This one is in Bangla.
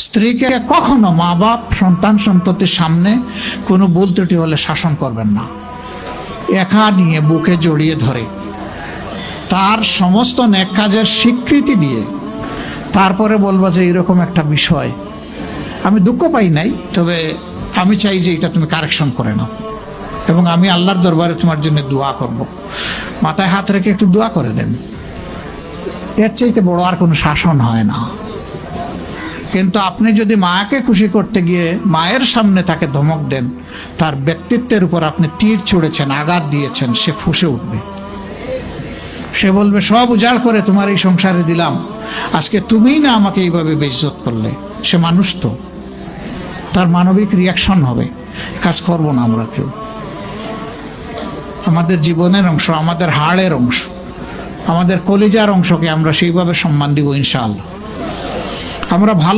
স্ত্রীকে কখনো মা বাপ সন্তান সন্ততির সামনে কোনো ভুল ত্রুটি হলে শাসন করবেন না। একা নিয়ে বুকে জড়িয়ে ধরে তার সমস্ত নেক কাজের স্বীকৃতি দিয়ে তারপরে বলবো যে এরকম একটা বিষয় আমি দুঃখ পাই নাই, তবে আমি চাই যে এটা তুমি কারেকশন করে নাও এবং আমি আল্লাহর দরবারে তোমার জন্য দোয়া করব। মাথায় হাত রেখে একটু দোয়া করে দেন। এর চাইতে বড় আর কোনো শাসন হয় না। কিন্তু আপনি যদি মাকে খুশি করতে গিয়ে মায়ের সামনে তাকে ধমক দেন, তার ব্যক্তিত্বের উপর আপনি তীর ছুঁড়েছেন, আঘাত দিয়েছেন, সে ফুঁসে উঠবে। সে বলবে সব উজাড় করে তোমার এই সংসারে দিলাম, আজকে তুমিই না আমাকে এইভাবে বেইজ্জত করলে। সে মানুষ তো, তার মানবিক রিয়াকশন হবে। কাজ করবো না আমরা কেউ। আমাদের জীবনের অংশ, আমাদের হাড়ের অংশ, আমাদের কলিজার অংশকে আমরা সেইভাবে সম্মান দিব ইনশাআল্লাহ। আমরা ভালো